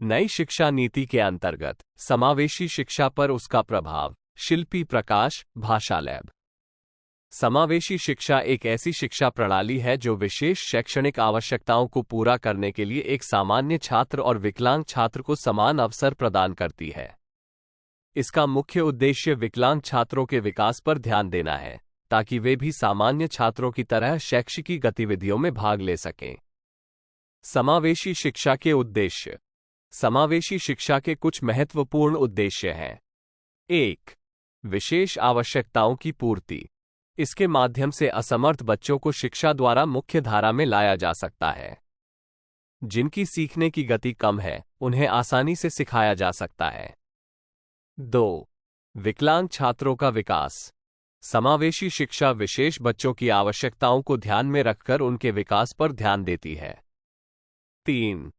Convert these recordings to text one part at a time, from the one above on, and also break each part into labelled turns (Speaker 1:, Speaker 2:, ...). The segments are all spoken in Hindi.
Speaker 1: नई शिक्षा नीति के अंतर्गत समावेशी शिक्षा पर उसका प्रभाव। शिल्पी प्रकाश, भाषा लैब। समावेशी शिक्षा एक ऐसी शिक्षा प्रणाली है जो विशेष शैक्षणिक आवश्यकताओं को पूरा करने के लिए एक सामान्य छात्र और विकलांग छात्र को समान अवसर प्रदान करती है। इसका मुख्य उद्देश्य विकलांग छात्रों के विकास पर ध्यान देना है, ताकि वे भी सामान्य छात्रों की तरह शैक्षिक गतिविधियों में भाग ले सकें। समावेशी शिक्षा के उद्देश्य। समावेशी शिक्षा के कुछ महत्वपूर्ण उद्देश्य हैं। 1. विशेष आवश्यकताओं की पूर्ति। इसके माध्यम से असमर्थ बच्चों को शिक्षा द्वारा मुख्य धारा में लाया जा सकता है। जिनकी सीखने की गति कम है, उन्हें आसानी से सिखाया जा सकता है। 2. विकलांग छात्रों का विकास। समावेशी शिक्षा विशेष बच्चों की आवश्यकताओं को ध्यान में रखकर उनके विकास पर ध्यान देती है। 3.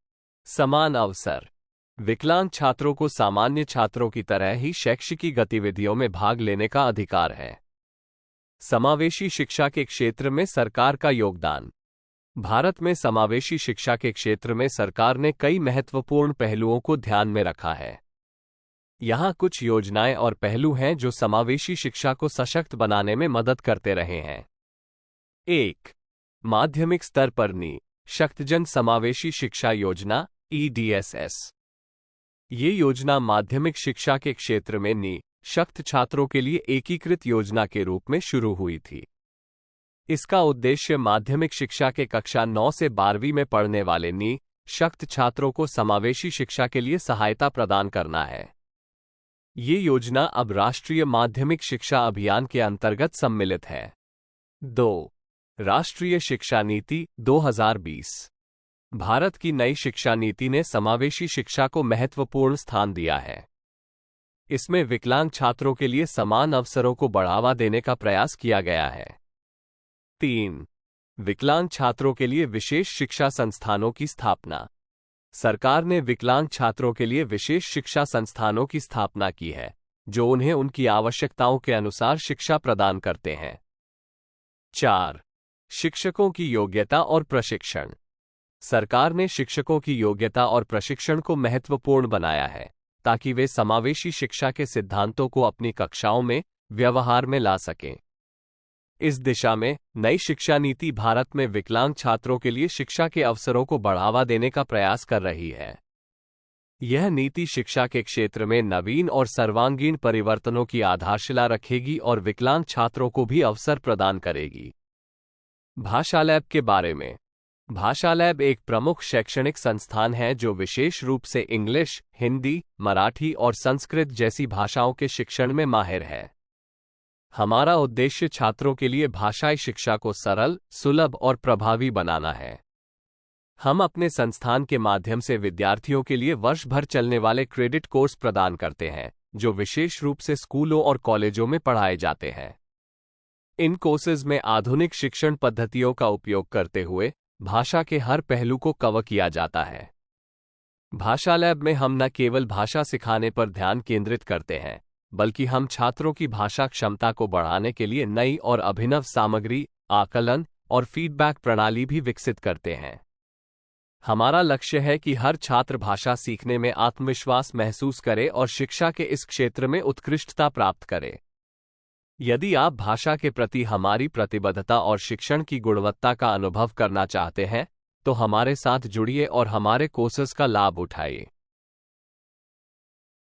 Speaker 1: समान अवसर। विकलांग छात्रों को सामान्य छात्रों की तरह ही शैक्षिक गतिविधियों में भाग लेने का अधिकार है। समावेशी शिक्षा के क्षेत्र में सरकार का योगदान। भारत में समावेशी शिक्षा के क्षेत्र में सरकार ने कई महत्वपूर्ण पहलुओं को ध्यान में रखा है। यहाँ कुछ योजनाएं और पहलू हैं जो समावेशी शिक्षा को सशक्त बनाने में मदद करते रहे हैं। 1. माध्यमिक स्तर पर शक्तजन समावेशी शिक्षा योजना EDSS। ये योजना माध्यमिक शिक्षा के क्षेत्र में शक्त छात्रों के लिए एकीकृत योजना के रूप में शुरू हुई थी। इसका उद्देश्य माध्यमिक शिक्षा के कक्षा 9 से 12वीं में पढ़ने वाले शक्त छात्रों को समावेशी शिक्षा के लिए सहायता प्रदान करना है। ये योजना अब राष्ट्रीय माध्यमिक शिक्षा अभियान के अंतर्गत सम्मिलित है। 2. राष्ट्रीय शिक्षा नीति 2020। भारत की नई शिक्षा नीति ने समावेशी शिक्षा को महत्वपूर्ण स्थान दिया है। इसमें विकलांग छात्रों के लिए समान अवसरों को बढ़ावा देने का प्रयास किया गया है। 3. विकलांग छात्रों के लिए विशेष शिक्षा संस्थानों की स्थापना। सरकार ने विकलांग छात्रों के लिए विशेष शिक्षा संस्थानों की स्थापना की है, जो उन्हें उनकी आवश्यकताओं के अनुसार शिक्षा प्रदान करते हैं। 4. शिक्षकों की योग्यता और प्रशिक्षण। सरकार ने शिक्षकों की योग्यता और प्रशिक्षण को महत्वपूर्ण बनाया है, ताकि वे समावेशी शिक्षा के सिद्धांतों को अपनी कक्षाओं में व्यवहार में ला सकें। इस दिशा में नई शिक्षा नीति भारत में विकलांग छात्रों के लिए शिक्षा के अवसरों को बढ़ावा देने का प्रयास कर रही है। यह नीति शिक्षा के क्षेत्र में नवीन और सर्वांगीण परिवर्तनों की आधारशिला रखेगी और विकलांग छात्रों को भी अवसर प्रदान करेगी। भाषा लैब के बारे में। भाषा लैब एक प्रमुख शैक्षणिक संस्थान है जो विशेष रूप से इंग्लिश, हिंदी, मराठी और संस्कृत जैसी भाषाओं के शिक्षण में माहिर है। हमारा उद्देश्य छात्रों के लिए भाषाई शिक्षा को सरल, सुलभ और प्रभावी बनाना है। हम अपने संस्थान के माध्यम से विद्यार्थियों के लिए वर्ष भर चलने वाले क्रेडिट कोर्स प्रदान करते हैं, जो विशेष रूप से स्कूलों और कॉलेजों में पढ़ाए जाते हैं। इन कोर्सेज में आधुनिक शिक्षण पद्धतियों का उपयोग करते हुए भाषा के हर पहलू को कवर किया जाता है। भाषा लैब में हम न केवल भाषा सिखाने पर ध्यान केंद्रित करते हैं, बल्कि हम छात्रों की भाषा क्षमता को बढ़ाने के लिए नई और अभिनव सामग्री, आकलन और फीडबैक प्रणाली भी विकसित करते हैं। हमारा लक्ष्य है कि हर छात्र भाषा सीखने में आत्मविश्वास महसूस करे और शिक्षा के इस क्षेत्र में उत्कृष्टता प्राप्त करे। यदि आप भाषा के प्रति हमारी प्रतिबद्धता और शिक्षण की गुणवत्ता का अनुभव करना चाहते हैं, तो हमारे साथ जुड़िए और हमारे कोर्सेज का लाभ उठाइए।